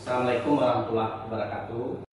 Assalamualaikum warahmatullahi wabarakatuh.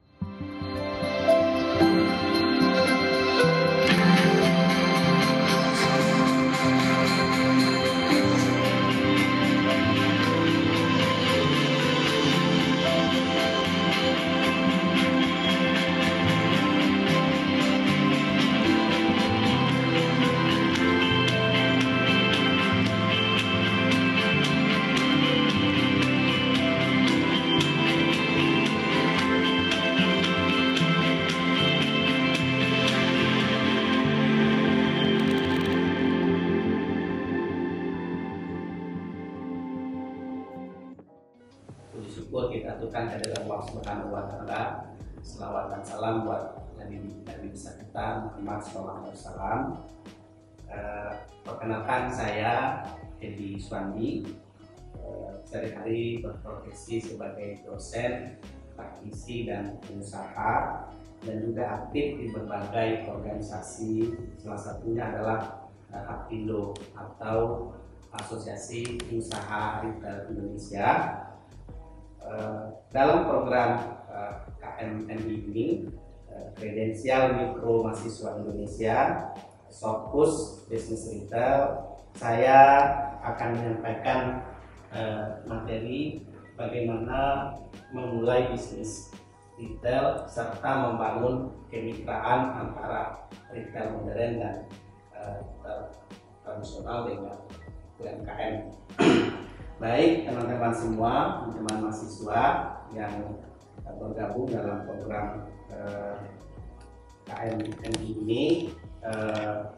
Puji syukur kita aturkan kehadirat Allah Subhanahu wa Ta'ala. Selawat dan salam buat Nabi besar kita Muhammad SAW. Perkenalkan, saya Edi Suwandi. Sehari-hari berprofesi sebagai dosen, praktisi dan pengusaha, dan juga aktif di berbagai organisasi. Salah satunya adalah APindo atau Asosiasi Pengusaha Retail Indonesia. Dalam program KMMI ini, Kredensial Mikro Mahasiswa Indonesia, Fokus Bisnis Retail, saya akan menyampaikan materi bagaimana memulai bisnis retail serta membangun kemitraan antara retail modern dan tradisional dengan UMKM. Baik teman-teman semua, teman-teman mahasiswa yang bergabung dalam program KMMI ini,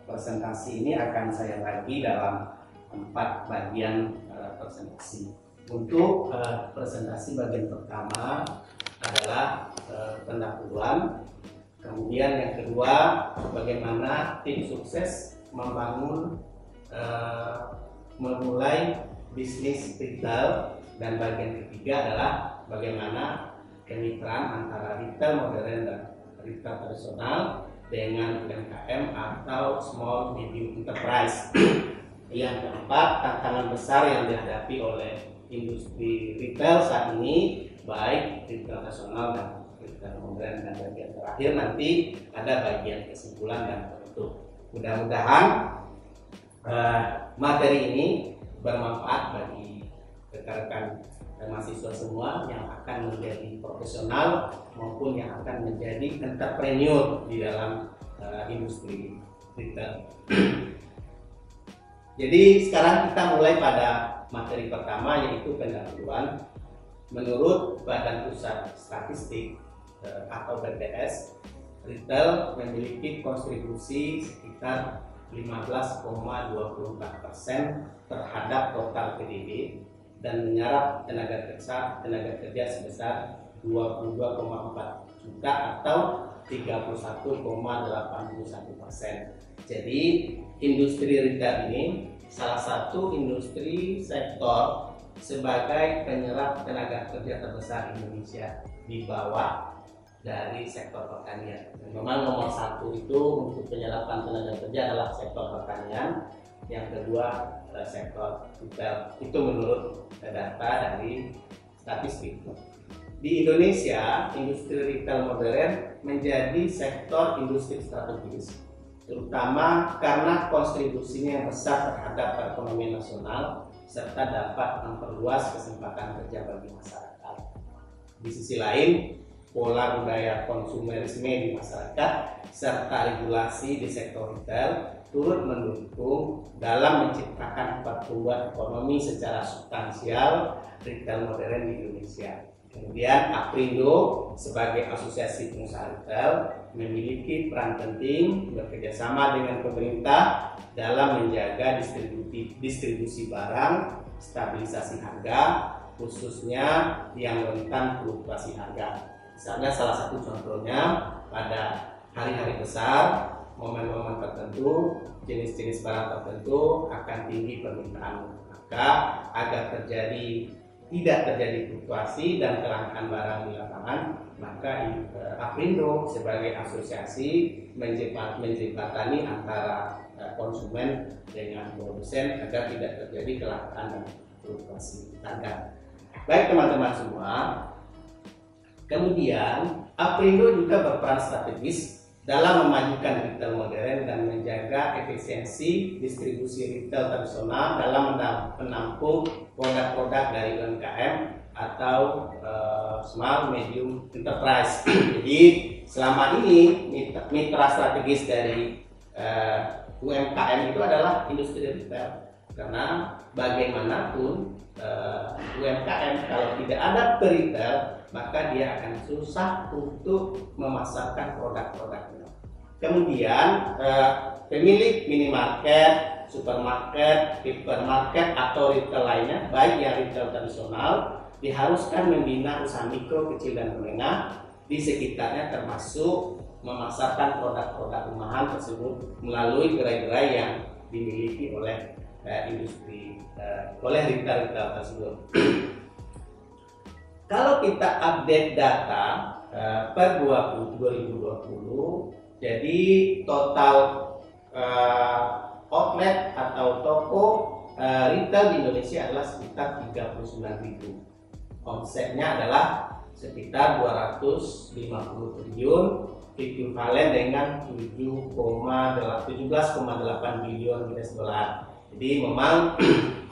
presentasi ini akan saya bagi dalam 4 bagian presentasi. Untuk presentasi bagian pertama adalah pendahuluan, kemudian yang kedua bagaimana tim sukses memulai bisnis retail, dan bagian ketiga adalah bagaimana kemitraan antara retail modern dan retail tradisional dengan UMKM atau small medium enterprise. Yang keempat, tantangan besar yang dihadapi oleh industri retail saat ini, baik retail nasional dan retail modern, dan bagian terakhir nanti ada bagian kesimpulan dan penutup. Mudah-mudahan materi ini bermanfaat bagi rekan-rekan dan mahasiswa semua yang akan menjadi profesional maupun yang akan menjadi entrepreneur di dalam industri retail. Jadi sekarang kita mulai pada materi pertama, yaitu pendahuluan. Menurut Badan Pusat Statistik atau BPS, retail memiliki kontribusi sekitar 15,24% terhadap total PDB dan menyerap tenaga kerja sebesar 22,4 juta atau 31,81%. Jadi industri retail ini salah satu industri sektor sebagai penyerap tenaga kerja terbesar Indonesia di bawah dari sektor pertanian. Memang nomor 1 itu untuk penyerapan tenaga kerja adalah sektor pertanian, yang kedua adalah sektor retail. Itu menurut data dari statistik. Di Indonesia, industri retail modern menjadi sektor industri strategis, terutama karena kontribusinya yang besar terhadap perekonomian nasional serta dapat memperluas kesempatan kerja bagi masyarakat. Di sisi lain, pola budaya konsumerisme di masyarakat serta regulasi di sektor retail turut mendukung dalam menciptakan pertumbuhan ekonomi secara substansial retail modern di Indonesia. Kemudian APindo sebagai asosiasi pengusaha retail memiliki peran penting bekerjasama dengan pemerintah dalam menjaga distribusi barang, stabilisasi harga, khususnya yang rentan fluktuasi harga. Misalnya salah satu contohnya pada hari-hari besar, momen-momen tertentu, jenis-jenis barang tertentu akan tinggi permintaan, maka agar tidak terjadi fluktuasi dan kelangkaan barang di lapangan, maka APindo sebagai asosiasi menjembatani antara konsumen dengan produsen agar tidak terjadi kelangkaan dan fluktuasi harga. Baik teman-teman semua, Kemudian, Aprindo juga berperan strategis dalam memajukan retail modern dan menjaga efisiensi distribusi retail tradisional dalam menampung produk-produk dari UMKM atau small medium enterprise. Jadi selama ini mitra strategis dari UMKM itu adalah industri retail, karena bagaimanapun UMKM kalau tidak ada retail maka dia akan susah untuk memasarkan produk-produknya. Kemudian pemilik minimarket, supermarket, hipermarket atau retail lainnya, baik yang retail tradisional, diharuskan membina usaha mikro, kecil dan menengah di sekitarnya, termasuk memasarkan produk-produk rumahan tersebut melalui gerai-gerai yang dimiliki oleh industri oleh retail tersebut. Kalau kita update data per 2020, jadi total outlet atau toko retail di Indonesia adalah sekitar 39.000. Omsetnya adalah sekitar 250 triliun, ekuivalen dengan 17,8 bilion US dollar. Jadi memang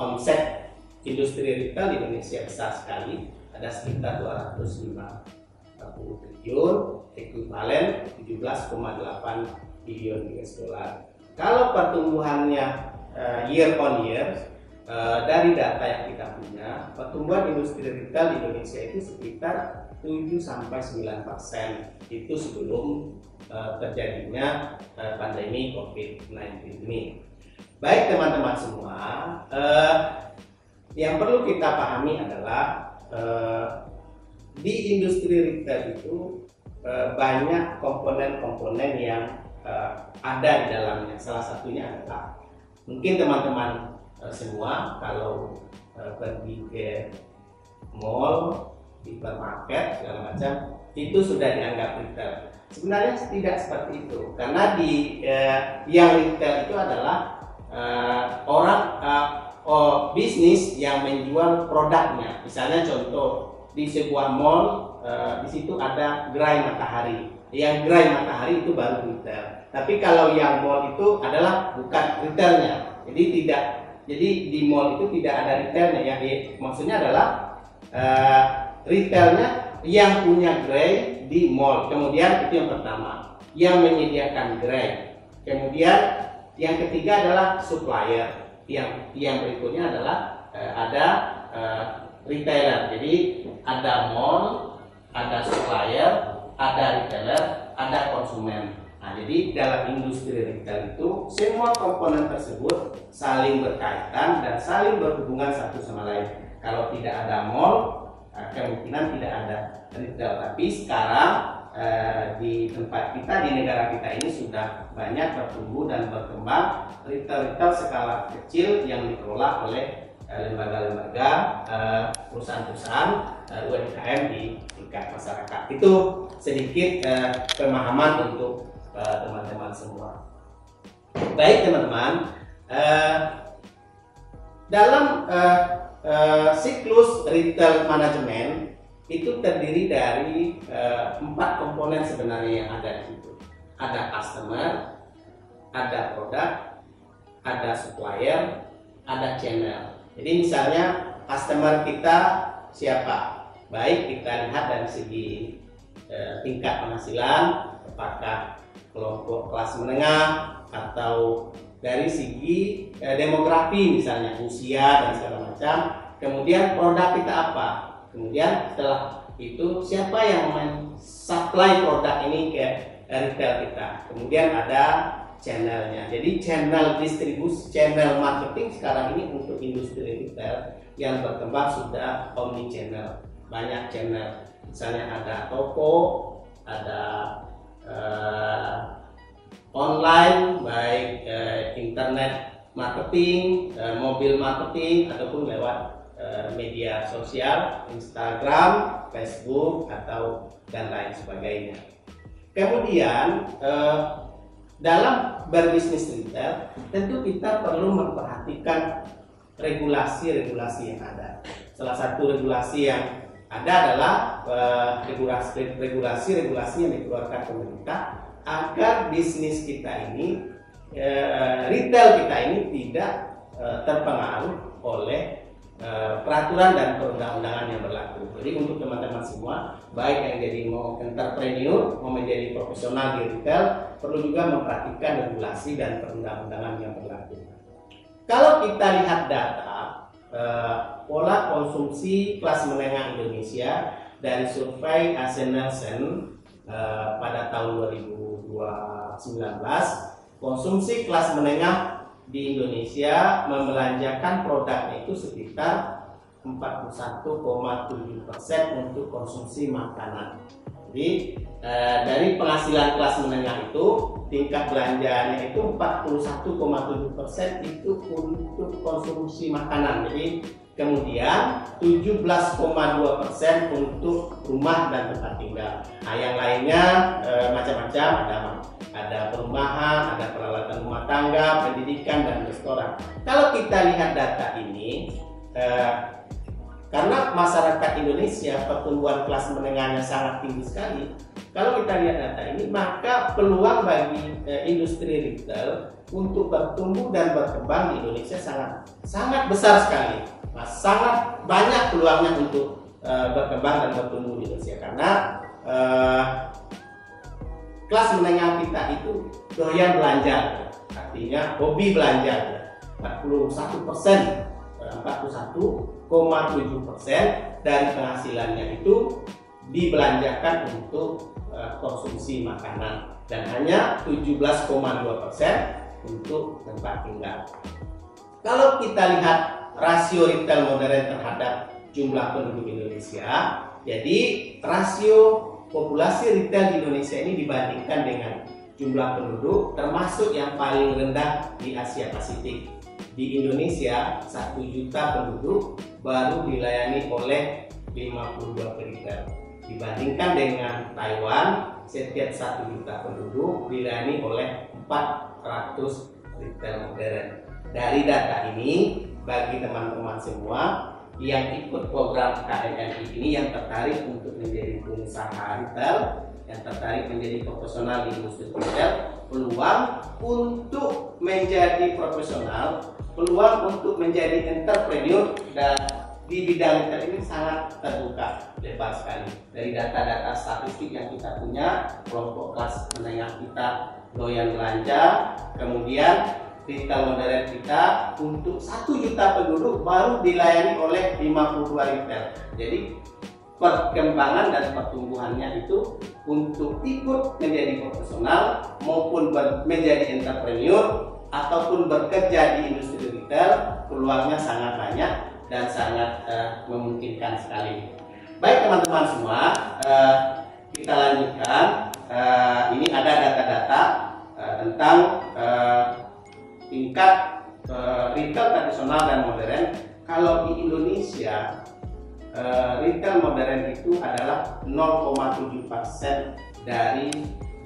omset industri retail di Indonesia besar sekali, ada sekitar 250 triliun, ekuivalen 17,8 bilion US dollar. Kalau pertumbuhannya year on year, dari data yang kita punya, pertumbuhan industri retail di Indonesia itu sekitar 7-9%. Itu sebelum terjadinya pandemi COVID-19 ini. Baik teman-teman semua, yang perlu kita pahami adalah di industri retail itu banyak komponen-komponen yang ada di dalamnya. Salah satunya adalah, mungkin teman-teman semua kalau pergi ke mall, hipermarket segala macam, itu sudah dianggap retail. Sebenarnya tidak seperti itu, karena di yang retail itu adalah bisnis yang menjual produknya. Misalnya contoh, di sebuah mall, di situ ada gerai matahari. Yang gerai matahari itu baru retail. Tapi kalau yang mall itu adalah bukan retailnya. Jadi di mall itu tidak ada retailnya. Maksudnya adalah retailnya yang punya gerai di mall. Kemudian itu yang pertama, yang menyediakan gerai. Kemudian yang ketiga adalah supplier. Yang berikutnya adalah ada retailer. Jadi ada mall, ada supplier, ada retailer, ada konsumen. Nah, jadi dalam industri retail itu semua komponen tersebut saling berkaitan dan saling berhubungan satu sama lain. Kalau tidak ada mall, kemungkinan tidak ada retail. Tapi sekarang di tempat kita, di negara kita ini sudah banyak bertumbuh dan berkembang retail skala kecil yang dikelola oleh lembaga-lembaga, perusahaan-perusahaan UMKM di tingkat masyarakat. Itu sedikit pemahaman untuk teman-teman semua. Baik teman-teman, dalam siklus retail manajemen itu terdiri dari 4 komponen sebenarnya yang ada di situ. Ada customer, ada produk, ada supplier, ada channel. Jadi misalnya customer kita siapa? Baik kita lihat dari segi tingkat penghasilan, apakah kelompok kelas menengah, atau dari segi demografi, misalnya usia dan segala macam. Kemudian produk kita apa? Kemudian setelah itu siapa yang mensuplai produk ini ke retail kita? Kemudian ada channelnya. Jadi channel distribusi, channel marketing sekarang ini untuk industri retail yang berkembang sudah omni channel. Banyak channel. Misalnya ada toko, ada online, baik internet marketing, mobil marketing, ataupun lewat media sosial, Instagram, Facebook, atau dan lain sebagainya. Kemudian dalam berbisnis retail tentu kita perlu memperhatikan regulasi-regulasi yang ada. Salah satu regulasi yang ada adalah regulasi yang dikeluarkan pemerintah agar bisnis kita ini, retail kita ini tidak terpengaruh oleh peraturan dan perundang-undangan yang berlaku. Jadi untuk teman-teman semua, baik yang jadi mau entrepreneur, mau menjadi profesional di retail, perlu juga memperhatikan regulasi dan perundang-undangan yang berlaku. Kalau kita lihat data pola konsumsi kelas menengah Indonesia dari survei Asian Nielsen pada tahun 2019, konsumsi kelas menengah di Indonesia membelanjakan produknya itu sekitar 41,7% untuk konsumsi makanan. Jadi dari penghasilan kelas menengah itu tingkat belanjanya itu 41,7% itu untuk konsumsi makanan. Jadi kemudian 17,2% untuk rumah dan tempat tinggal. Nah, yang lainnya macam-macam, ada perumahan, ada peralatan rumah tangga, pendidikan, dan restoran. Kalau kita lihat data ini, karena masyarakat Indonesia pertumbuhan kelas menengahnya sangat tinggi sekali, kalau kita lihat data ini, maka peluang bagi industri retail untuk bertumbuh dan berkembang di Indonesia sangat besar sekali. Nah, sangat banyak peluangnya untuk berkembang dan bertumbuh di Indonesia, karena kelas menengah kita itu doyan belanja, artinya hobi belanja. 41,7% dari penghasilannya itu dibelanjakan untuk konsumsi makanan, dan hanya 17,2% untuk tempat tinggal. Kalau kita lihat rasio retail modern terhadap jumlah penduduk Indonesia, jadi rasio populasi retail di Indonesia ini dibandingkan dengan jumlah penduduk termasuk yang paling rendah di Asia Pasifik. Di Indonesia 1 juta penduduk baru dilayani oleh 52 retail. Dibandingkan dengan Taiwan, setiap 1 juta penduduk dilayani oleh 400 retail modern. Dari data ini, bagi teman-teman semua yang ikut program KMNI ini, yang tertarik untuk menjadi pengusaha retail, yang tertarik menjadi profesional di industri retail, peluang untuk menjadi profesional, peluang untuk menjadi entrepreneur dan di bidang retail ini sangat terbuka lebar sekali. Dari data-data statistik yang kita punya, kelompok kelas menengah kita doyan belanja, kemudian retail modern kita untuk 1 juta penduduk baru dilayani oleh 52 retail. Jadi perkembangan dan pertumbuhannya itu untuk ikut menjadi profesional maupun menjadi entrepreneur ataupun bekerja di industri retail, peluangnya sangat banyak dan sangat memungkinkan sekali. Baik teman-teman semua, kita lanjutkan. Ini ada data-data tentang tingkat retail tradisional dan modern. Kalau di Indonesia, retail modern itu adalah 0,7% dari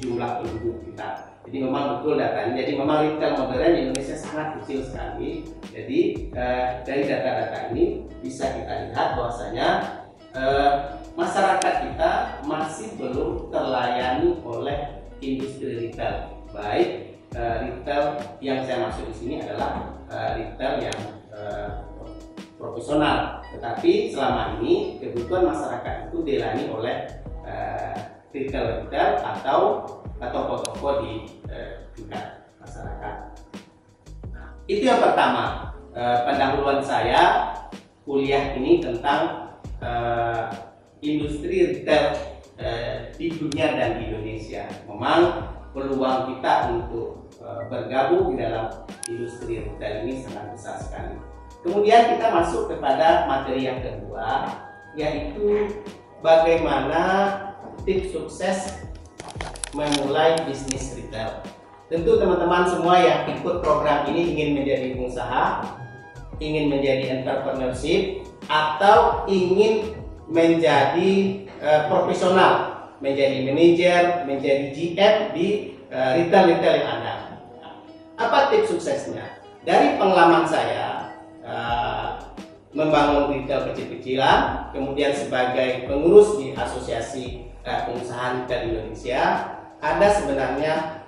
jumlah penduduk kita. Jadi memang betul datanya. Jadi memang retail modern di Indonesia sangat kecil sekali. Jadi dari data-data ini bisa kita lihat bahwasanya masyarakat kita masih belum terlayani oleh industri retail. Baik retail yang saya maksud di sini adalah retail yang profesional, tetapi selama ini kebutuhan masyarakat itu dilayani oleh retail atau toko-toko di tingkat masyarakat. Itu yang pertama, pendahuluan saya kuliah ini tentang industri retail di dunia dan di Indonesia. Memang peluang kita untuk bergabung di dalam industri retail ini sangat besar sekali. Kemudian kita masuk kepada materi yang kedua, yaitu bagaimana tips sukses memulai bisnis retail. Tentu teman-teman semua yang ikut program ini ingin menjadi pengusaha, ingin menjadi entrepreneurship, atau ingin menjadi profesional, menjadi manajer, menjadi GM di retail-retail yang ada. Apa tips suksesnya? Dari pengalaman saya, membangun retail kecil-kecilan, kemudian sebagai pengurus di Asosiasi Pengusaha Retail Indonesia, ada sebenarnya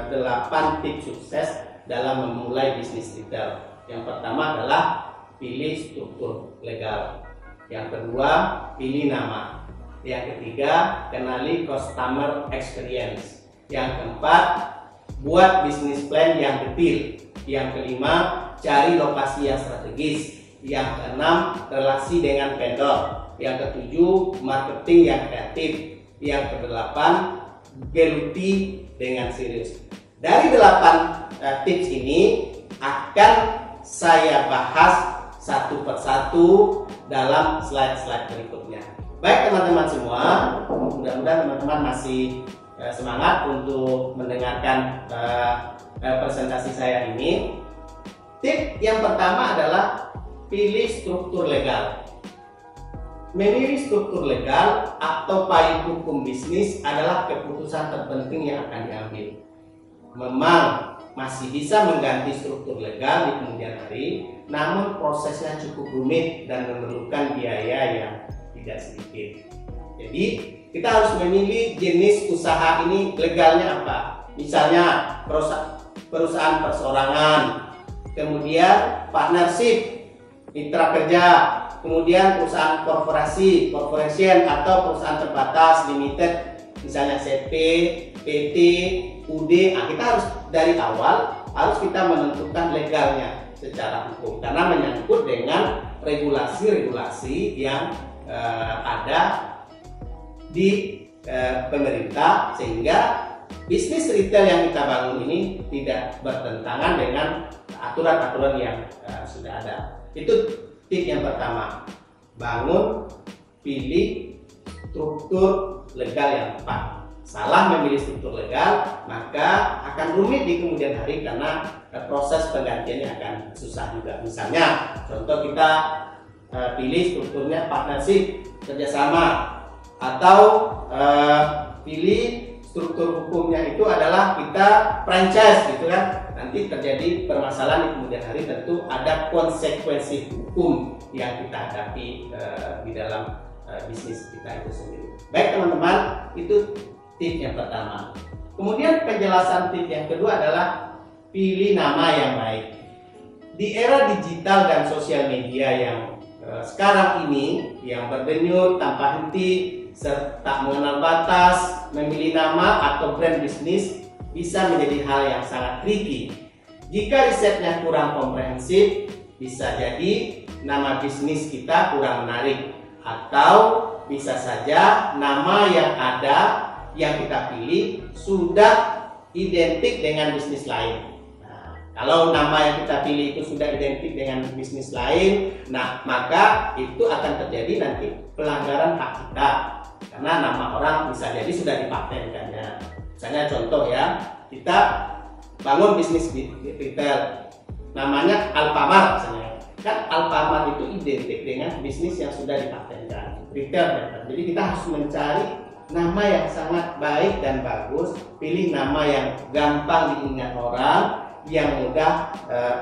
8 tips sukses dalam memulai bisnis retail. Yang pertama adalah pilih struktur legal. Yang kedua, pilih nama. Yang ketiga, kenali customer experience. Yang keempat, buat bisnis plan yang detail. Yang kelima, cari lokasi yang strategis. Yang keenam, relasi dengan vendor. Yang ketujuh, marketing yang kreatif. Yang kedelapan, geluti dengan serius. Dari 8 tips ini akan saya bahas satu persatu dalam slide-slide berikutnya. Baik teman-teman semua, mudah-mudahan teman-teman masih semangat untuk mendengarkan presentasi saya ini. Tip yang pertama adalah pilih struktur legal. Memilih struktur legal atau payung hukum bisnis adalah keputusan terpenting yang akan diambil. Memang masih bisa mengganti struktur legal di kemudian hari, namun prosesnya cukup rumit dan memerlukan biaya yang tidak sedikit. Jadi kita harus memilih jenis usaha ini legalnya apa. Misalnya perusahaan perseorangan, kemudian partnership, mitra kerja, kemudian perusahaan corporation atau perusahaan terbatas limited, misalnya CP, PT, UD. Nah, kita harus dari awal kita menentukan legalnya secara hukum karena menyangkut dengan regulasi-regulasi yang ada di pemerintah, sehingga bisnis retail yang kita bangun ini tidak bertentangan dengan aturan-aturan yang sudah ada. Itu tip yang pertama, bangun, pilih struktur legal yang tepat. Salah memilih struktur legal, maka akan rumit di kemudian hari karena proses penggantiannya akan susah juga. Misalnya, contoh kita pilih strukturnya partnership, kerjasama, atau pilih struktur hukumnya itu adalah kita franchise gitu kan. Nanti terjadi permasalahan di kemudian hari, tentu ada konsekuensi hukum yang kita hadapi di dalam bisnis kita itu sendiri. Baik teman-teman, itu tip yang pertama. Kemudian penjelasan tip yang kedua adalah pilih nama yang baik. Di era digital dan sosial media yang sekarang ini yang berdenyut tanpa henti serta mengenal batas, memilih nama atau brand bisnis bisa menjadi hal yang sangat tricky. Jika risetnya kurang komprehensif, bisa jadi nama bisnis kita kurang menarik, atau bisa saja nama yang ada yang kita pilih sudah identik dengan bisnis lain. Nah, kalau nama yang kita pilih itu sudah identik dengan bisnis lain, nah maka itu akan terjadi nanti pelanggaran hak kita, karena nama orang bisa jadi sudah dipatenkannya. Misalnya contoh ya, kita bangun bisnis retail, namanya Alfamart misalnya. Kan Alfamart itu identik dengan bisnis yang sudah dipatenkan, retail. Jadi kita harus mencari nama yang sangat baik dan bagus, pilih nama yang gampang diingat orang, yang mudah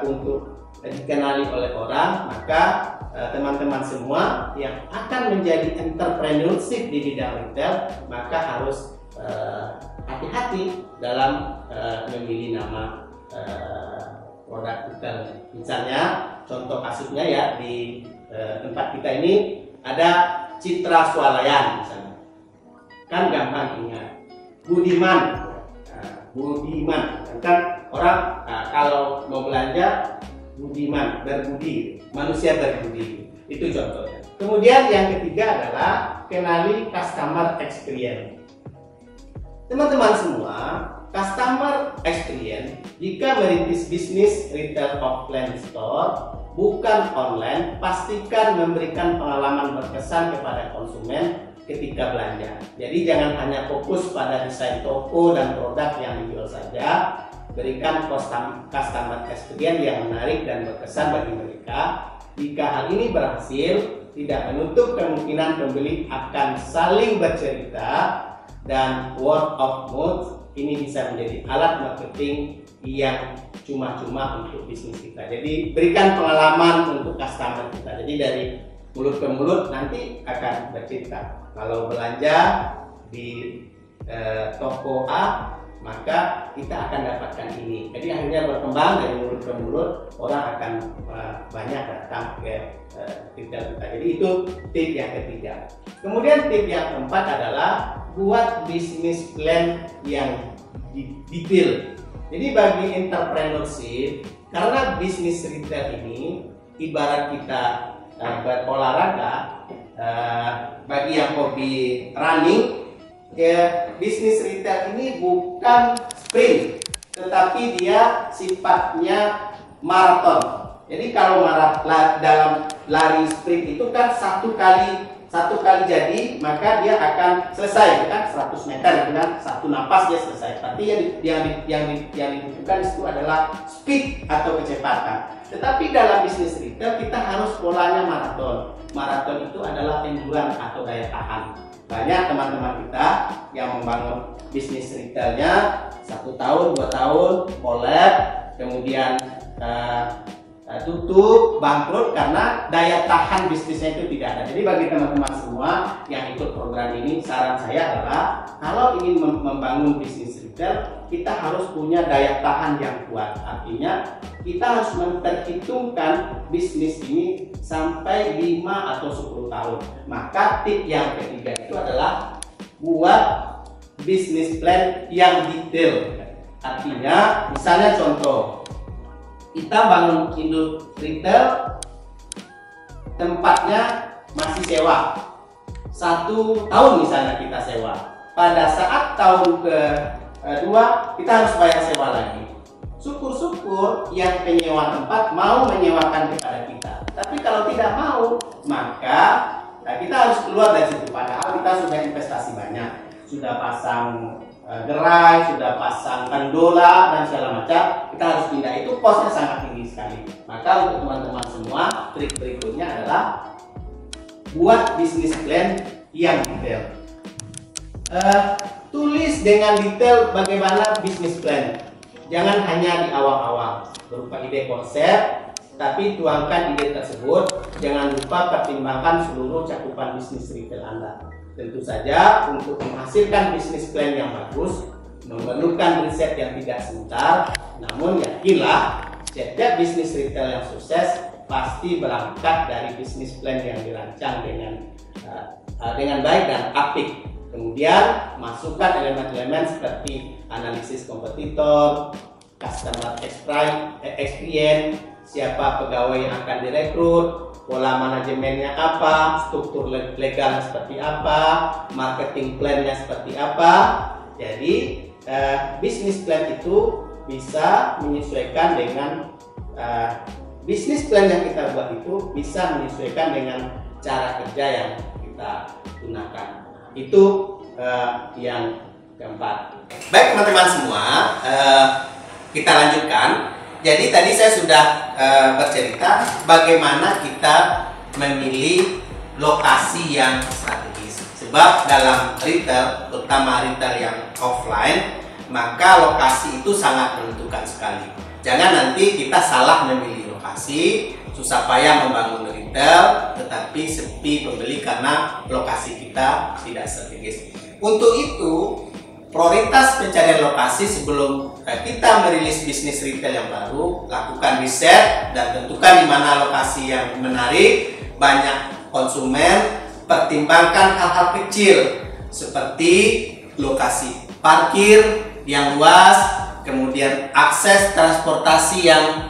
untuk dikenali oleh orang. Maka teman-teman semua yang akan menjadi entrepreneurship di bidang retail, maka harus hati-hati dalam memilih nama produk retail. Misalnya contoh kasusnya ya, di tempat kita ini ada Citra Swalayan misalnya, kan gampang ingat. Budiman, Budiman kan orang kalau mau belanja budiman, berbudi, manusia berbudi, itu contohnya. Kemudian yang ketiga adalah kenali customer experience. Teman-teman semua, customer experience jika merintis bisnis retail offline store bukan online, pastikan memberikan pengalaman berkesan kepada konsumen ketika belanja. Jadi jangan hanya fokus pada desain toko dan produk yang dijual saja, berikan customer experience yang menarik dan berkesan bagi mereka. Jika hal ini berhasil, tidak menutup kemungkinan pembeli akan saling bercerita dan word of mouth ini bisa menjadi alat marketing yang cuma-cuma untuk bisnis kita. Jadi berikan pengalaman untuk customer kita. Jadi dari mulut ke mulut nanti akan bercerita. Kalau belanja di toko A, maka kita akan dapatkan ini. Jadi akhirnya berkembang dari mulut ke mulut, orang akan banyak datang ke retail kita. Jadi itu tip yang ketiga. Kemudian tip yang keempat adalah buat bisnis plan yang detail. Jadi bagi entrepreneurship, karena bisnis retail ini ibarat kita berolahraga, bagi yang hobi running, ya, bisnis retail ini bukan sprint, tetapi dia sifatnya maraton. Jadi kalau dalam lari sprint itu kan satu kali jadi, maka dia akan selesai, kan 100 meter itu kan satu napas dia selesai. Tapi yang dibutuhkan itu adalah speed atau kecepatan. Tetapi dalam bisnis retail kita harus polanya maraton. Maraton itu adalah endurance atau daya tahan. Banyak teman-teman kita yang membangun bisnis retailnya 1 tahun, 2 tahun, collab, kemudian tutup, bangkrut karena daya tahan bisnisnya itu tidak ada. Jadi bagi teman-teman semua yang ikut program ini, saran saya adalah kalau ingin membangun bisnis retail, kita harus punya daya tahan yang kuat. Artinya kita harus memperhitungkan bisnis ini sampai 5 atau 10 tahun. Maka tip yang ketiga itu adalah buat bisnis plan yang detail. Artinya misalnya contoh, kita bangun industri retail, tempatnya masih sewa 1 tahun misalnya kita sewa. Pada saat tahun kedua kita harus bayar sewa lagi. Syukur-syukur yang penyewa tempat mau menyewakan kepada kita. Tapi kalau tidak mau, maka kita harus keluar dari situ. Padahal kita sudah investasi banyak, sudah pasang gerai, sudah pasang pendola dan segala macam, kita harus pindah. Itu kosnya sangat tinggi sekali. Maka untuk teman-teman semua, trik berikutnya adalah buat bisnis plan yang detail. Tulis dengan detail bagaimana bisnis plan. Jangan hanya di awal-awal berupa ide konsep, tapi tuangkan ide tersebut. Jangan lupa pertimbangkan seluruh cakupan bisnis retail Anda. Tentu saja untuk menghasilkan bisnis plan yang bagus memerlukan riset yang tidak sebentar. Namun yakinlah, setiap bisnis retail yang sukses pasti berangkat dari bisnis plan yang dirancang dengan baik dan apik. Kemudian masukkan elemen-elemen seperti analisis kompetitor, customer experience, siapa pegawai yang akan direkrut, pola manajemennya apa, struktur legalnya seperti apa, marketing plan-nya seperti apa. Jadi bisnis plan itu bisa menyesuaikan dengan bisnis plan yang kita buat itu bisa menyesuaikan dengan cara kerja yang kita gunakan. Itu yang keempat. Baik teman-teman semua, kita lanjutkan. Jadi tadi saya sudah bercerita bagaimana kita memilih lokasi yang strategis. Sebab dalam retail, terutama retail yang offline, maka lokasi itu sangat menentukan sekali. Jangan nanti kita salah memilih lokasi, susah payah membangun retail, tetapi sepi pembeli karena lokasi kita tidak strategis. Untuk itu, prioritas pencarian lokasi sebelum kita merilis bisnis retail yang baru, lakukan riset dan tentukan di mana lokasi yang menarik, banyak konsumen, pertimbangkan hal-hal kecil seperti lokasi parkir yang luas, kemudian akses transportasi yang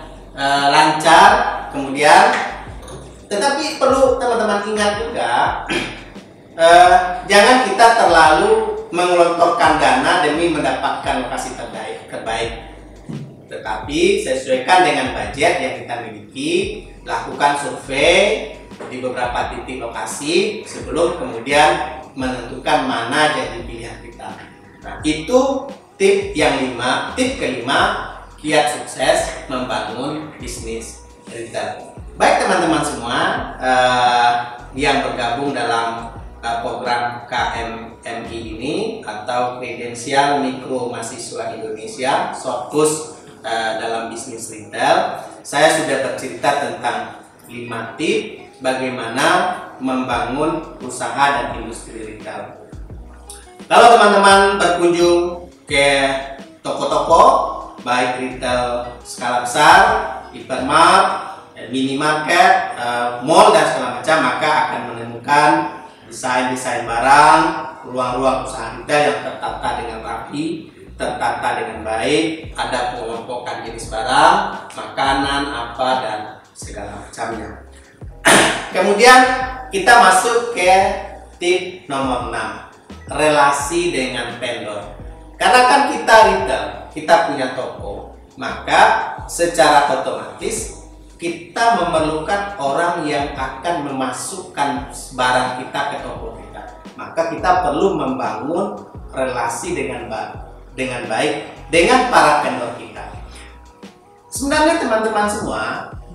lancar, kemudian tetapi perlu teman-teman ingat juga jangan kita terlalu mengelontorkan dana demi mendapatkan lokasi terbaik. Tetapi sesuaikan dengan budget yang kita miliki, lakukan survei di beberapa titik lokasi sebelum kemudian menentukan mana jadi pilihan kita. Nah, itu tip yang tip kelima, kiat sukses membangun bisnis retail. Baik teman-teman semua yang bergabung dalam program KMMI ini atau Kredensial Mikro Mahasiswa Indonesia Shortcus dalam bisnis retail, saya sudah bercerita tentang 5 tips bagaimana membangun usaha dan industri retail. Kalau teman-teman berkunjung ke toko-toko baik retail skala besar, hypermart, minimarket, mall dan segala macam, maka akan menemukan desain-desain barang, ruang-ruang usaha retail yang tertata dengan rapi, tertata dengan baik, ada pengelompokan jenis barang, makanan, apa, dan segala macamnya. Kemudian kita masuk ke tip nomor 6, relasi dengan vendor. Karena kan kita retail, kita punya toko, maka secara otomatis kita memerlukan orang yang akan memasukkan barang kita ke toko kita. Maka kita perlu membangun relasi dengan baik dengan para vendor kita. Sebenarnya teman-teman semua,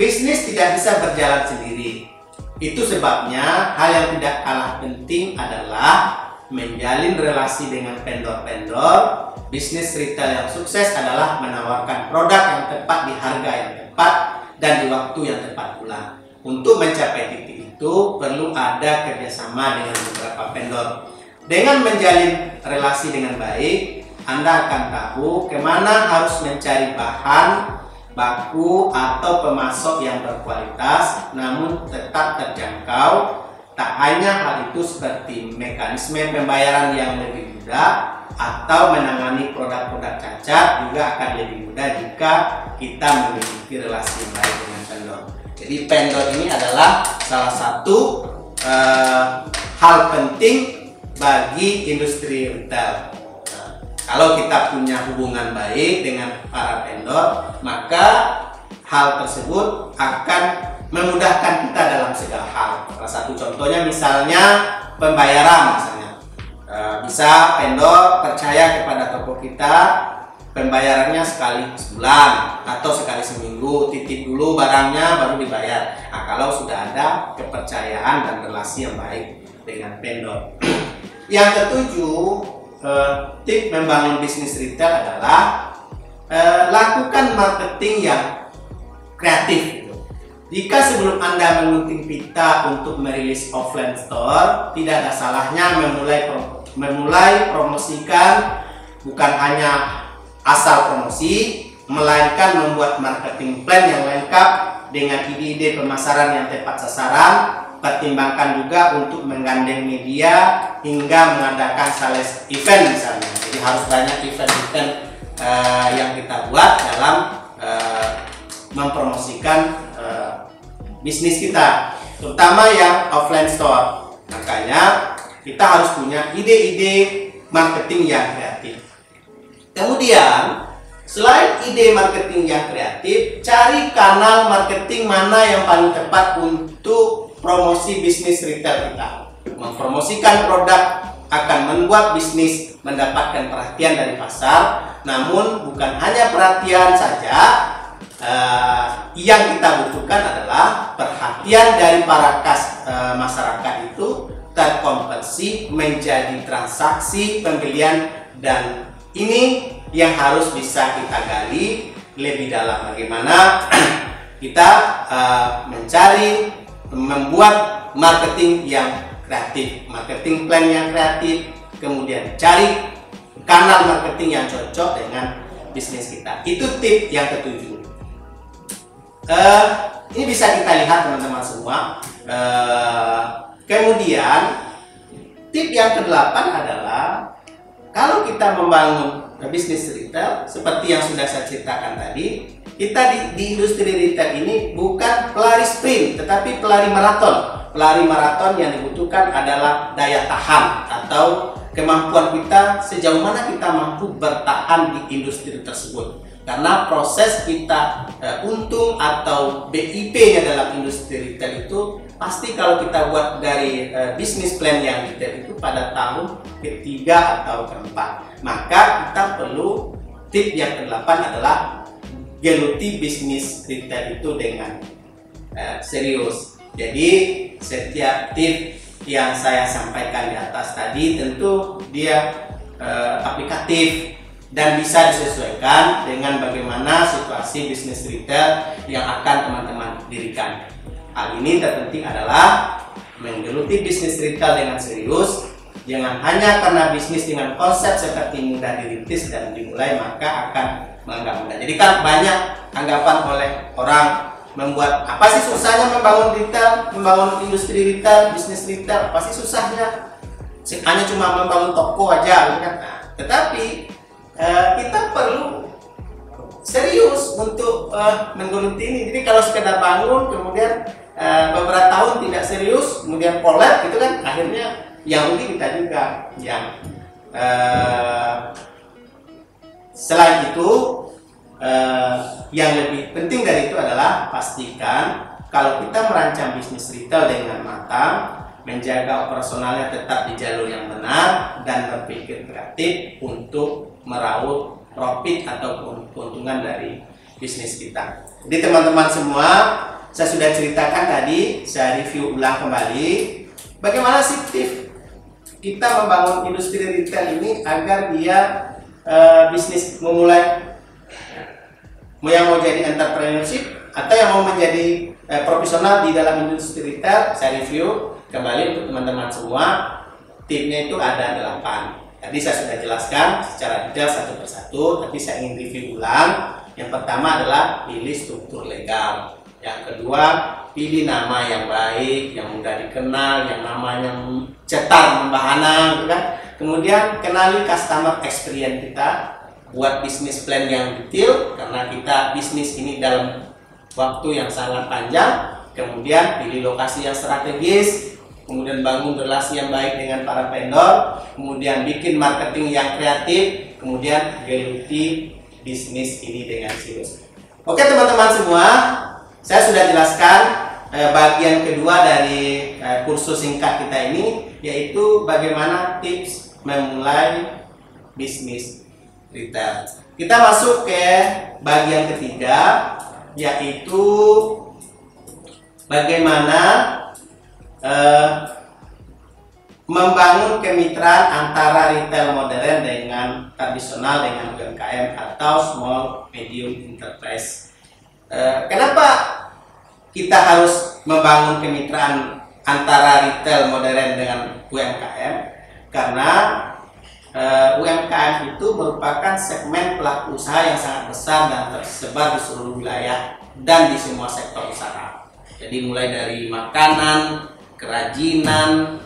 bisnis tidak bisa berjalan sendiri. Itu sebabnya hal yang tidak kalah penting adalah menjalin relasi dengan vendor-vendor. Bisnis retail yang sukses adalah menawarkan produk yang tepat di harga yang tepat dan di waktu yang tepat pula. Untuk mencapai titik itu perlu ada kerjasama dengan beberapa vendor. Dengan menjalin relasi dengan baik, Anda akan tahu kemana harus mencari bahan baku atau pemasok yang berkualitas namun tetap terjangkau. Tak hanya hal itu seperti mekanisme pembayaran yang lebih mudah atau menangani produk-produk cacat juga akan lebih mudah jika kita memiliki relasi baik dengan vendor. Jadi vendor ini adalah salah satu hal penting bagi industri retail. Kalau kita punya hubungan baik dengan para vendor, maka hal tersebut akan memudahkan kita dalam segala hal. Salah satu contohnya misalnya pembayaran misalnya. Bisa vendor percaya kepada toko kita, pembayarannya sekali sebulan atau sekali seminggu, titip dulu barangnya baru dibayar. Nah, kalau sudah ada kepercayaan dan relasi yang baik dengan vendor. Yang ketujuh, tip membangun bisnis retail adalah lakukan marketing yang kreatif. Jika sebelum Anda menggunting pita untuk merilis offline store, tidak ada salahnya memulai promosikan, bukan hanya asal promosi, melainkan membuat marketing plan yang lengkap dengan ide-ide pemasaran yang tepat sasaran. Pertimbangkan juga untuk menggandeng media hingga mengadakan sales event misalnya. Jadi harus banyak event-event yang kita buat dalam mempromosikan bisnis kita, terutama yang offline store. Makanya kita harus punya ide-ide marketing yang kreatif. Kemudian selain ide marketing yang kreatif, cari kanal marketing mana yang paling tepat untuk promosi bisnis retail kita. Mempromosikan produk akan membuat bisnis mendapatkan perhatian dari pasar, namun bukan hanya perhatian saja. Yang kita butuhkan adalah perhatian dari para masyarakat itu terkonversi menjadi transaksi pembelian, dan ini yang harus bisa kita gali lebih dalam. Bagaimana kita membuat marketing yang kreatif, marketing plan yang kreatif, kemudian cari kanal marketing yang cocok dengan bisnis kita. Itu tip yang ketujuh. Ini bisa kita lihat teman-teman semua. Kemudian tip yang ke-8 adalah kalau kita membangun bisnis retail seperti yang sudah saya ceritakan tadi, kita di industri retail ini bukan pelari sprint tetapi pelari maraton. Pelari maraton yang dibutuhkan adalah daya tahan atau kemampuan kita sejauh mana kita mampu bertahan di industri tersebut. Karena proses kita untung atau BIP-nya dalam industri retail itu pasti kalau kita buat dari bisnis plan yang detail itu pada tahun ketiga atau keempat. Maka kita perlu tip yang ke-8 adalah geluti bisnis retail itu dengan serius. Jadi setiap tip yang saya sampaikan di atas tadi tentu dia aplikatif dan bisa disesuaikan dengan bagaimana situasi bisnis retail yang akan teman-teman dirikan. Hal ini terpenting adalah menggeluti bisnis retail dengan serius. Jangan hanya karena bisnis dengan konsep seperti mudah dirintis dan dimulai maka akan menganggap mudah. Jadi kan banyak anggapan oleh orang membuat apa sih susahnya membangun retail, membangun industri retail, bisnis retail, apa sih susahnya? Hanya cuma membangun toko aja, kan? Nah, tetapi kita perlu serius untuk menggeluti ini. Jadi kalau sekedar bangun kemudian beberapa tahun tidak serius, kemudian collab, itu kan akhirnya yang rugi kita juga. Yang selain itu, yang lebih penting dari itu adalah pastikan kalau kita merancang bisnis retail dengan matang, menjaga operasionalnya tetap di jalur yang benar dan berpikir kreatif untuk meraup profit atau keuntungan dari bisnis kita. Jadi teman-teman semua, saya sudah ceritakan tadi, saya review ulang kembali bagaimana sih tips kita membangun industri retail ini agar dia bisnis memulai yang mau jadi entrepreneurship atau yang mau menjadi profesional di dalam industri retail. Saya review kembali untuk teman-teman semua. Tipsnya itu ada 8. Tadi saya sudah jelaskan secara detail satu persatu, tapi saya ingin review ulang. Yang pertama adalah pilih struktur legal. Yang kedua, pilih nama yang baik, yang mudah dikenal, yang namanya cetar membahana, gitu kan. Kemudian kenali customer experience kita, buat bisnis plan yang detail karena kita bisnis ini dalam waktu yang sangat panjang. Kemudian pilih lokasi yang strategis, kemudian bangun relasi yang baik dengan para vendor, kemudian bikin marketing yang kreatif, kemudian geluti bisnis ini dengan serius. Oke teman-teman semua, saya sudah jelaskan bagian kedua dari kursus singkat kita ini, yaitu bagaimana tips memulai bisnis retail. Kita masuk ke bagian ketiga, yaitu bagaimana membangun kemitraan antara retail modern dengan tradisional dengan UMKM atau small medium enterprise. Kenapa kita harus membangun kemitraan antara retail modern dengan UMKM? Karena UMKM itu merupakan segmen pelaku usaha yang sangat besar dan tersebar di seluruh wilayah dan di semua sektor usaha. Jadi mulai dari makanan, kerajinan,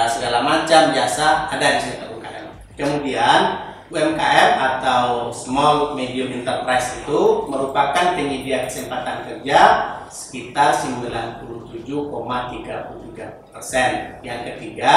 segala macam jasa ada di sektor UMKM. Kemudian UMKM atau Small Medium Enterprise itu merupakan penyedia kesempatan kerja sekitar 97,33%. Yang ketiga,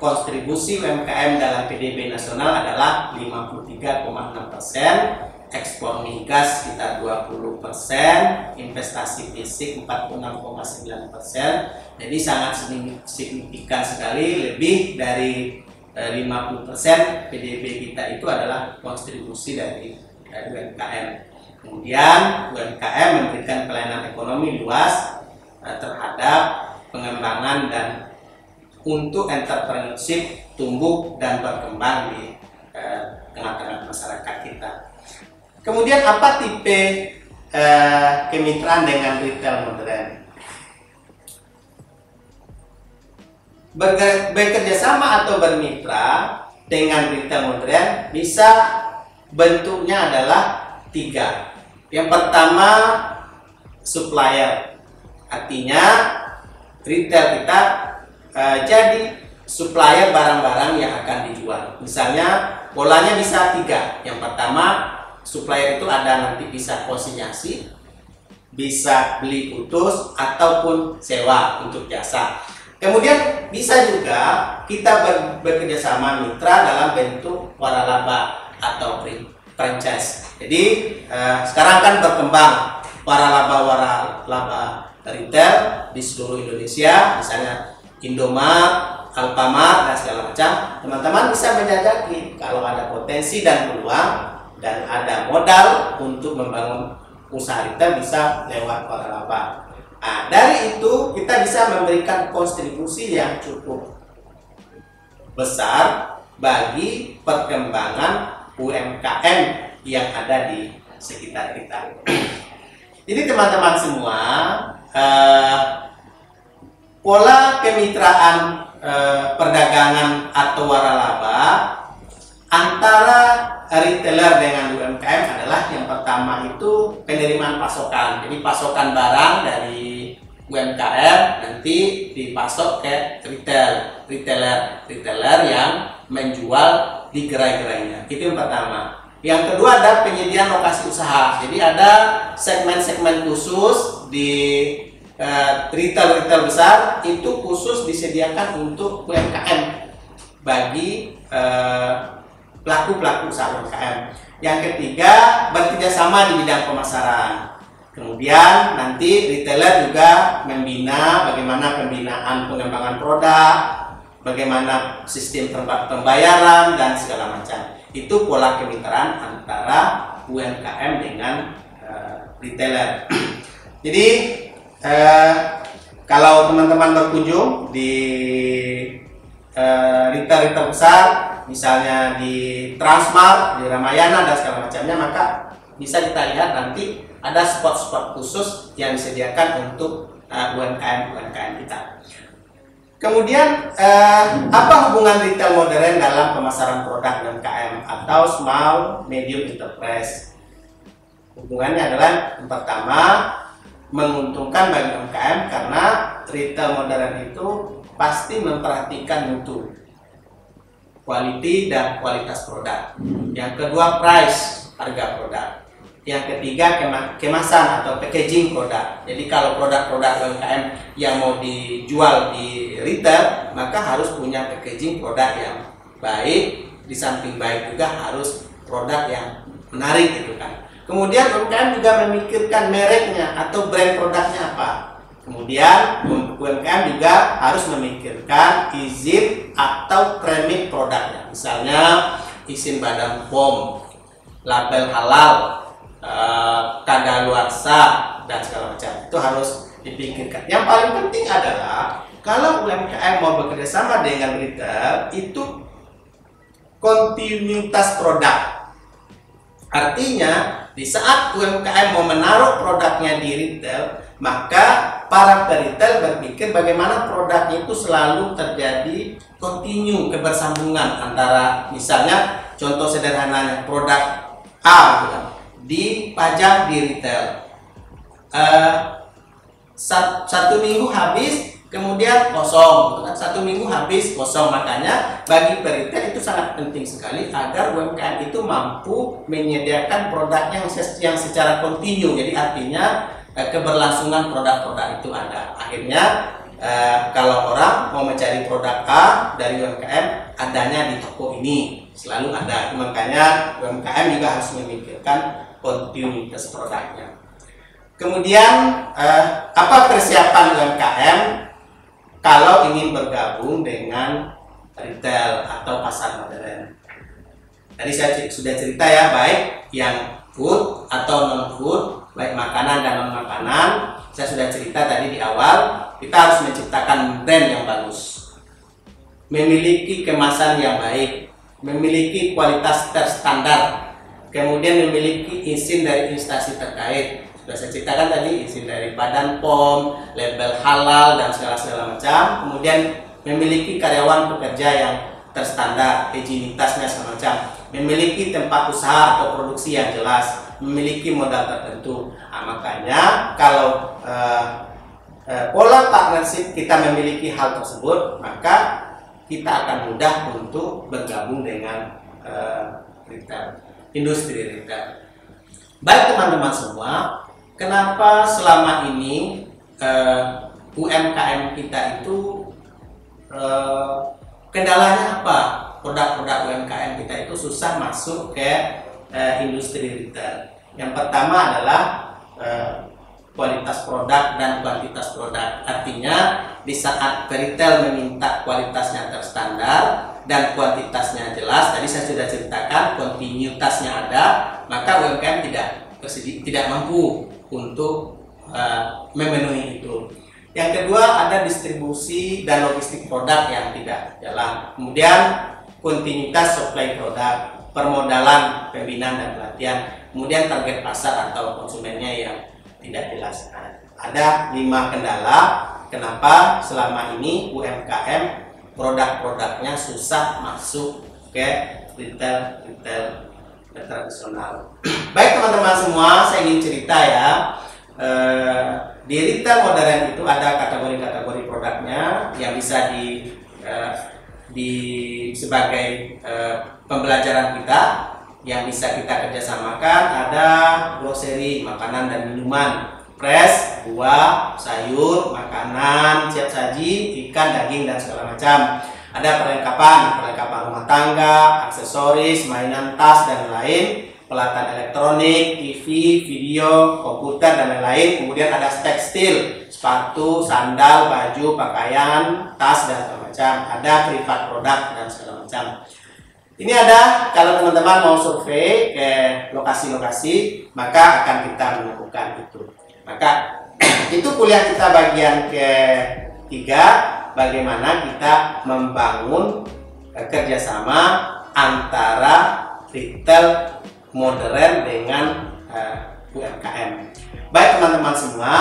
kontribusi UMKM dalam PDB nasional adalah 53,6%, ekspor migas sekitar 20%, investasi fisik 46,9%. Jadi sangat signifikan sekali, lebih dari 50% PDB kita itu adalah kontribusi dari UMKM. Kemudian UMKM memberikan pelayanan ekonomi luas terhadap pengembangan dan untuk entrepreneurship tumbuh dan berkembang di tengah-tengah masyarakat kita. Kemudian apa tipe kemitraan dengan retail modern? Bekerja sama atau bermitra dengan retail modern bisa bentuknya adalah 3. Yang pertama, supplier, artinya retail kita jadi supplier barang-barang yang akan dijual. Misalnya polanya bisa 3. Yang pertama, supplier itu ada nanti bisa konsinyasi, bisa beli putus ataupun sewa untuk jasa. Kemudian bisa juga kita bekerja sama mitra dalam bentuk waralaba atau franchise. Jadi sekarang kan berkembang waralaba retail di seluruh Indonesia, misalnya Indomaret, Alfamart dan segala macam. Teman-teman bisa menjajaki kalau ada potensi dan peluang dan ada modal untuk membangun usaha retail bisa lewat waralaba. Nah, dari itu kita bisa memberikan kontribusi yang cukup besar bagi perkembangan UMKM yang ada di sekitar kita. Jadi teman-teman semua, pola kemitraan perdagangan atau waralaba antara retailer dengan UMKM adalah yang pertama itu penerimaan pasokan. Jadi pasokan barang dari UMKM nanti dipasok ke retailer yang menjual di gerai-gerainya. Itu yang pertama. Yang kedua ada penyediaan lokasi usaha. Jadi ada segmen-segmen khusus di retail besar itu khusus disediakan untuk UMKM bagi pelaku-pelaku usaha UMKM. Yang ketiga, bekerja sama di bidang pemasaran. Kemudian nanti retailer juga membina bagaimana pembinaan pengembangan produk, bagaimana sistem pembayaran dan segala macam. Itu pola kemitraan antara UMKM dengan retailer. Jadi kalau teman-teman berkunjung di retail besar, misalnya di Transmart, di Ramayana dan segala macamnya, maka bisa kita lihat nanti ada spot-spot khusus yang disediakan untuk UMKM kita. Kemudian apa hubungan retail modern dalam pemasaran produk UMKM atau small medium enterprise? Hubungannya adalah yang pertama menguntungkan bagi UMKM karena retail modern itu pasti memperhatikan mutu, quality dan kualitas produk. Yang kedua price, harga produk. Yang ketiga kemasan atau packaging produk. Jadi kalau produk-produk UMKM yang mau dijual di retail, maka harus punya packaging produk yang baik. Di samping baik juga harus produk yang menarik gitu kan. Kemudian UMKM juga memikirkan mereknya atau brand produknya apa. Kemudian UMKM juga harus memikirkan izin atau permit produknya. Misalnya izin Badan POM, label halal, kadaluarsa dan segala macam. Itu harus dipikirkan. Yang paling penting adalah kalau UMKM mau bekerja sama dengan retail, itu kontinuitas produk. Artinya di saat UMKM mau menaruh produknya di retail, maka para retail berpikir bagaimana produknya itu selalu terjadi kontinu, kebersambungan antara, misalnya contoh sederhananya produk A gitu, dipajang di retail, satu minggu habis kemudian kosong, satu minggu habis kosong. Makanya bagi retail itu sangat penting sekali agar UMKM itu mampu menyediakan produknya yang secara kontinu. Jadi artinya keberlangsungan produk-produk itu ada. Akhirnya kalau orang mau mencari produk A dari UMKM, adanya di toko ini selalu ada. Makanya UMKM juga harus memikirkan kontinuitas produknya. Kemudian apa persiapan UMKM kalau ingin bergabung dengan retail atau pasar modern? Tadi saya sudah cerita ya, baik yang food atau non food, baik makanan dan non makanan. Saya sudah cerita tadi di awal, kita harus menciptakan brand yang bagus, memiliki kemasan yang baik, memiliki kualitas terstandar, kemudian memiliki izin dari instansi terkait. Sudah saya ceritakan tadi, izin dari Badan POM, label halal dan segala macam. Kemudian memiliki karyawan pekerja yang terstandar, higienitasnya segala macam, memiliki tempat usaha atau produksi yang jelas, memiliki modal tertentu. Nah, makanya kalau pola partnership kita memiliki hal tersebut, maka kita akan mudah untuk bergabung dengan retail, industri retail. Baik teman-teman semua, kenapa selama ini UMKM kita itu kendalanya apa? Produk-produk UMKM kita itu susah masuk ke industri retail. Yang pertama adalah kualitas produk dan kuantitas produk. Artinya di saat retail meminta kualitasnya terstandar dan kuantitasnya jelas, tadi saya sudah ceritakan kontinuitasnya ada, maka UMKM tidak mampu untuk memenuhi itu. Yang kedua ada distribusi dan logistik produk yang tidak jalan. Kemudian kontinuitas supply produk, permodalan, pembinaan dan pelatihan. Kemudian target pasar atau konsumennya yang tidak jelas. Ada 5 kendala kenapa selama ini UMKM produk-produknya susah masuk ke retail tradisional. Baik teman-teman semua, saya ingin cerita ya. Di retail modern itu ada kategori-kategori produknya yang bisa sebagai pembelajaran kita yang bisa kita kerjasamakan. Ada grocery, makanan dan minuman, fresh, buah, sayur, makanan, siap saji, ikan, daging dan segala macam. Ada perlengkapan rumah tangga, aksesoris, mainan, tas dan lain, peralatan elektronik, TV, video, komputer dan lain-lain. Kemudian ada tekstil, sepatu, sandal, baju, pakaian, tas dan segala macam. Ada privat produk dan segala macam. Ini ada, kalau teman-teman mau survei ke lokasi-lokasi, maka akan kita melakukan itu. Maka itu kuliah kita bagian ketiga, bagaimana kita membangun kerjasama antara retail modern dengan UMKM. Baik teman-teman semua,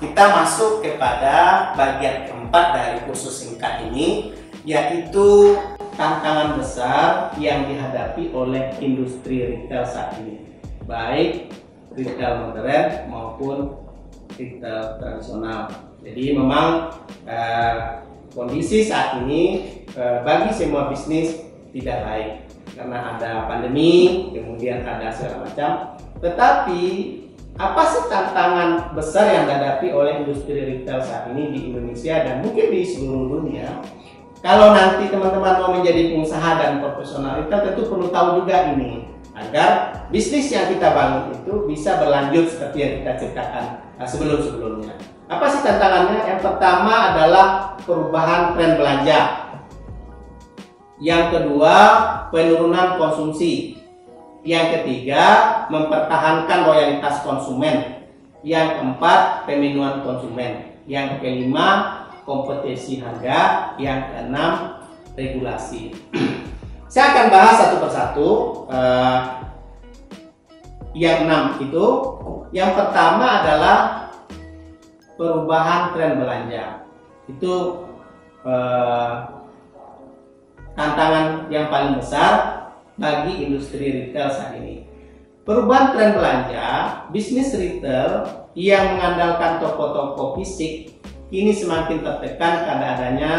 kita masuk kepada bagian keempat dari kursus singkat ini, yaitu tantangan besar yang dihadapi oleh industri retail saat ini, baik retail modern maupun retail tradisional. Jadi memang kondisi saat ini bagi semua bisnis tidak baik karena ada pandemi, kemudian ada segala macam. Tetapi apa sih tantangan besar yang dihadapi oleh industri retail saat ini di Indonesia dan mungkin di seluruh dunia? Kalau nanti teman-teman mau menjadi pengusaha dan profesional retail, tentu perlu tahu juga ini agar bisnis yang kita bangun itu bisa berlanjut seperti yang kita ceritakan sebelum-sebelumnya. Apa sih tantangannya? Yang pertama adalah perubahan tren belanja. Yang kedua, penurunan konsumsi. Yang ketiga, mempertahankan loyalitas konsumen. Yang keempat, pemenuhan konsumen. Yang kelima, kompetisi harga. Yang keenam, regulasi. Saya akan bahas satu persatu. Yang 6 itu, yang pertama adalah perubahan tren belanja. Itu tantangan yang paling besar bagi industri retail saat ini. Perubahan tren belanja, bisnis retail yang mengandalkan toko-toko fisik kini semakin tertekan karena adanya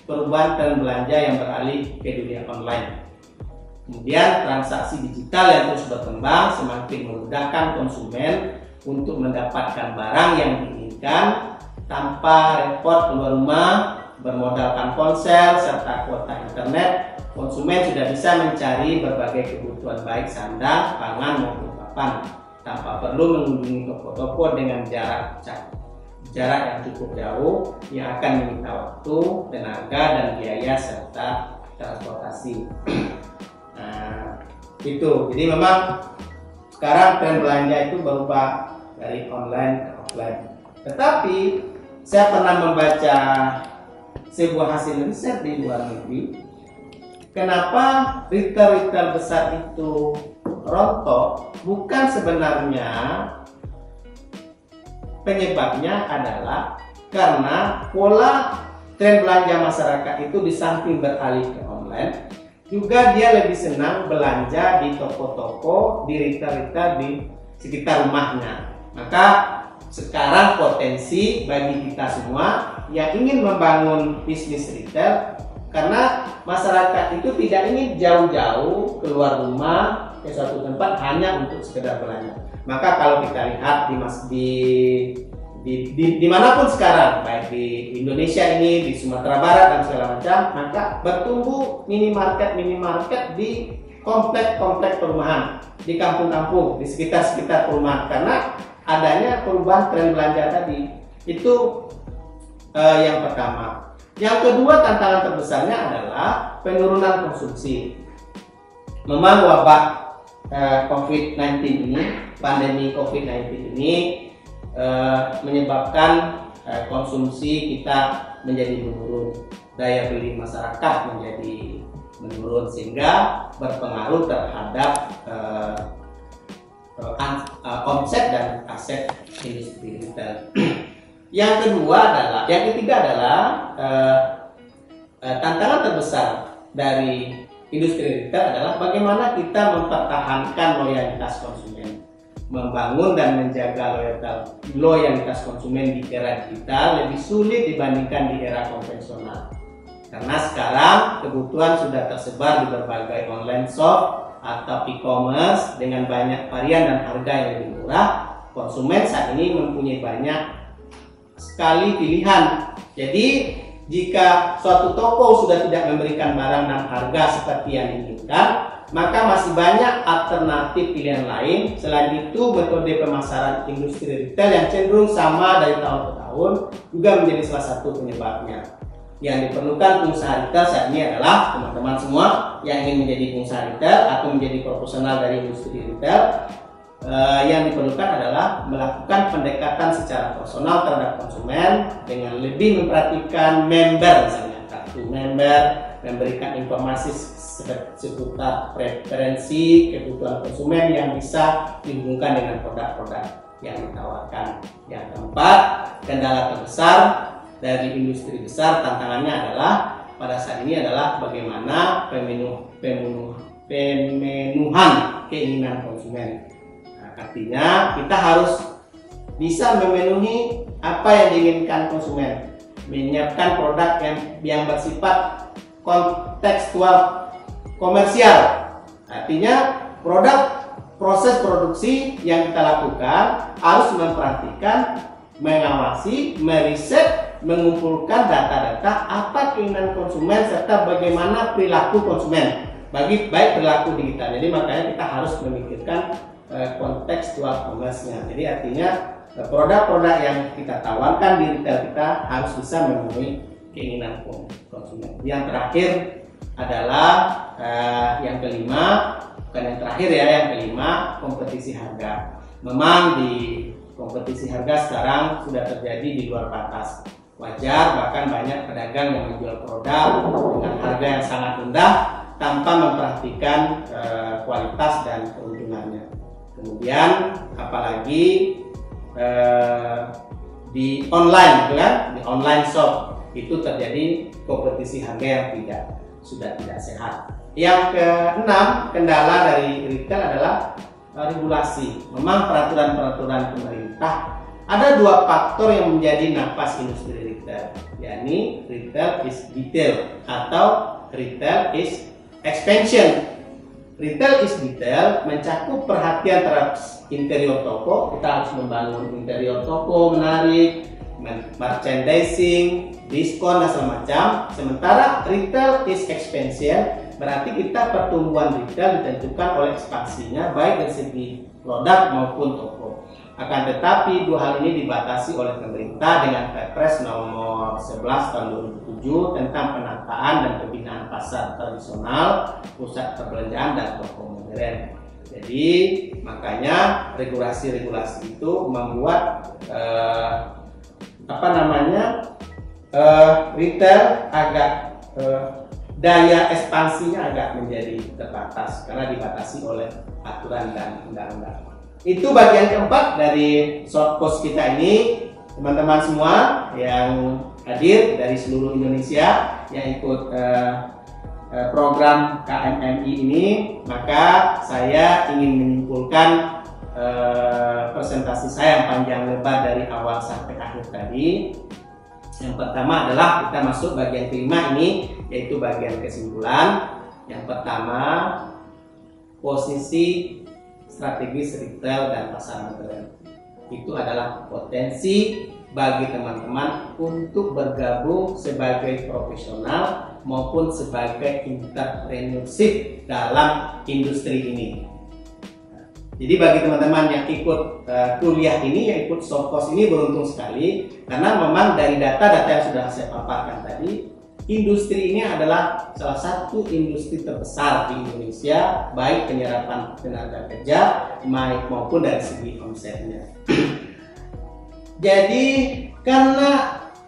perubahan tren belanja yang beralih ke dunia online. Kemudian transaksi digital yang terus berkembang semakin memudahkan konsumen untuk mendapatkan barang yang diinginkan tanpa repot keluar rumah, bermodalkan ponsel serta kuota internet. Konsumen sudah bisa mencari berbagai kebutuhan baik sandang, pangan maupun papan tanpa perlu mengunjungi toko-toko dengan jarak yang cukup jauh yang akan menyita waktu, tenaga dan biaya serta transportasi. Nah, itu. Jadi memang sekarang tren belanja itu berubah dari online ke offline. Tetapi saya pernah membaca sebuah hasil riset di luar negeri. Kenapa retail besar itu rontok? Bukan sebenarnya penyebabnya adalah karena pola tren belanja masyarakat itu di samping beralih ke online, juga dia lebih senang belanja di toko-toko, di retail-retail di sekitar rumahnya. Maka sekarang potensi bagi kita semua yang ingin membangun bisnis retail, karena masyarakat itu tidak ingin jauh-jauh keluar rumah ke suatu tempat hanya untuk sekedar belanja. Maka kalau kita lihat di manapun sekarang, baik di Indonesia ini, di Sumatera Barat dan segala macam, maka bertumbuh minimarket di komplek-komplek perumahan, di kampung-kampung, di sekitar perumahan, karena adanya perubahan tren belanja tadi. Itu yang pertama. Yang kedua, tantangan terbesarnya adalah penurunan konsumsi. Memang wabah COVID-19 ini, pandemi COVID-19 ini menyebabkan konsumsi kita menjadi menurun, daya beli masyarakat menjadi menurun, sehingga berpengaruh terhadap omset dan aset industri retail. Yang ketiga adalah tantangan terbesar dari industri retail adalah bagaimana kita mempertahankan loyalitas konsumen, membangun dan menjaga loyalitas konsumen di era digital lebih sulit dibandingkan di era konvensional. Karena sekarang kebutuhan sudah tersebar di berbagai online shop atau e-commerce dengan banyak varian dan harga yang lebih murah. Konsumen saat ini mempunyai banyak sekali pilihan. Jadi jika suatu toko sudah tidak memberikan barang dan harga seperti yang diinginkan, maka masih banyak alternatif pilihan lain. Selain itu, metode pemasaran industri retail yang cenderung sama dari tahun ke tahun juga menjadi salah satu penyebabnya. Yang diperlukan pengusaha retail saat ini adalah teman-teman semua yang ingin menjadi pengusaha retail atau menjadi profesional dari industri retail, yang diperlukan adalah melakukan pendekatan secara personal terhadap konsumen dengan lebih memperhatikan member, misalnya kartu member, memberikan informasi seputar preferensi kebutuhan konsumen yang bisa dihubungkan dengan produk-produk yang ditawarkan. Yang keempat, kendala terbesar dari industri besar tantangannya adalah pada saat ini adalah bagaimana pemenuhan keinginan konsumen. Artinya kita harus bisa memenuhi apa yang diinginkan konsumen, menyiapkan produk yang bersifat kontekstual komersial. Artinya proses produksi yang kita lakukan harus memperhatikan, mengawasi, meriset, mengumpulkan data-data apa keinginan konsumen serta bagaimana perilaku konsumen, baik perilaku digital. Jadi makanya kita harus memikirkan kontekstual commerce-nya. Jadi artinya produk-produk yang kita tawarkan di retail kita harus bisa memenuhi keinginan konsumen. Yang terakhir adalah yang kelima, bukan yang terakhir ya, yang kelima, kompetisi harga. Memang di kompetisi harga sekarang sudah terjadi di luar batas. Wajar, bahkan banyak pedagang yang menjual produk dengan harga yang sangat rendah tanpa memperhatikan kualitas dan keuntungannya. Kemudian apalagi di online, gitu kan, di online shop itu terjadi kompetisi harga yang sudah tidak sehat. Yang keenam, kendala dari retail adalah regulasi. Memang peraturan-peraturan pemerintah, ada dua faktor yang menjadi nafas industri retail, yakni retail is detail atau retail is expansion. Retail is detail mencakup perhatian terhadap interior toko. Kita harus membangun interior toko menarik, merchandising, diskon dan segala macam. Sementara retail is expansion berarti kita pertumbuhan retail ditentukan oleh ekspansinya baik dari segi produk maupun toko. Akan tetapi dua hal ini dibatasi oleh pemerintah dengan Perpres nomor 11 tahun 2007 tentang penataan dan pembinaan pasar tradisional, pusat perbelanjaan dan toko modern. Jadi makanya regulasi-regulasi itu membuat retail agak daya ekspansinya agak menjadi terbatas karena dibatasi oleh aturan dan undang-undang. Itu bagian keempat dari short post kita ini. Teman-teman semua yang hadir dari seluruh Indonesia yang ikut program KMMI ini, maka saya ingin menyimpulkan presentasi saya yang panjang lebar dari awal sampai akhir tadi. Yang pertama adalah kita masuk bagian kelima ini, yaitu bagian kesimpulan. Yang pertama, posisi strategis retail dan pasar modern itu adalah potensi bagi teman-teman untuk bergabung sebagai profesional maupun sebagai entrepreneurship dalam industri ini. Jadi bagi teman-teman yang ikut kuliah ini, yang ikut short course ini beruntung sekali karena memang dari data-data yang sudah saya paparkan tadi, industri ini adalah salah satu industri terbesar di Indonesia, baik penyerapan tenaga kerja maupun dari segi omsetnya. Jadi karena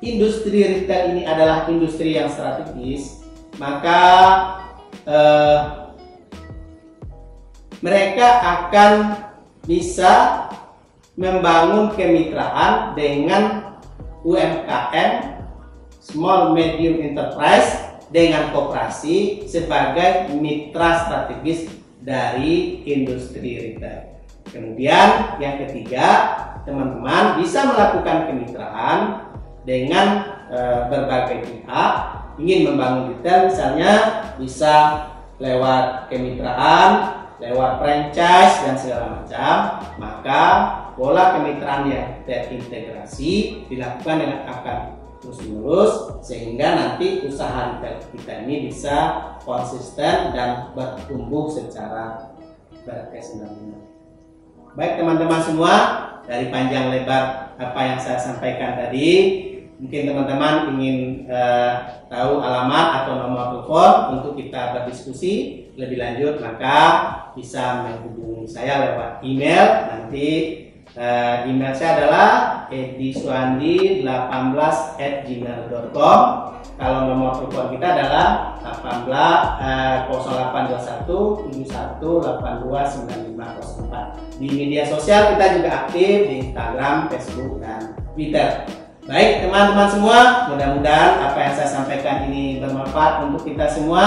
industri retail ini adalah industri yang strategis, maka mereka akan bisa membangun kemitraan dengan UMKM, small medium enterprise, dengan koperasi sebagai mitra strategis dari industri retail. Kemudian yang ketiga, teman-teman bisa melakukan kemitraan dengan berbagai pihak. Ingin membangun retail misalnya bisa lewat kemitraan, lewat franchise dan segala macam. Maka pola kemitraan yang terintegrasi dilakukan dengan akan terus-menerus sehingga nanti usaha retail kita ini bisa konsisten dan bertumbuh secara berkesinambungan. Baik teman-teman semua, dari panjang lebar apa yang saya sampaikan tadi, mungkin teman-teman ingin tahu alamat atau nomor telepon untuk kita berdiskusi lebih lanjut, maka bisa menghubungi saya lewat email. Nanti email saya adalah edisuandi18@gmail.com. Kalau nomor telepon kita adalah 088171829504. Di media sosial kita juga aktif di Instagram, Facebook, dan Twitter. Baik teman-teman semua, mudah-mudahan apa yang saya sampaikan ini bermanfaat untuk kita semua.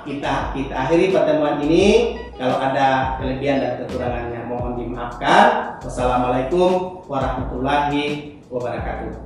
Kita akhiri pertemuan ini. Kalau ada kelebihan dan kekurangannya mohon dimaafkan. Wassalamualaikum warahmatullahi wabarakatuh.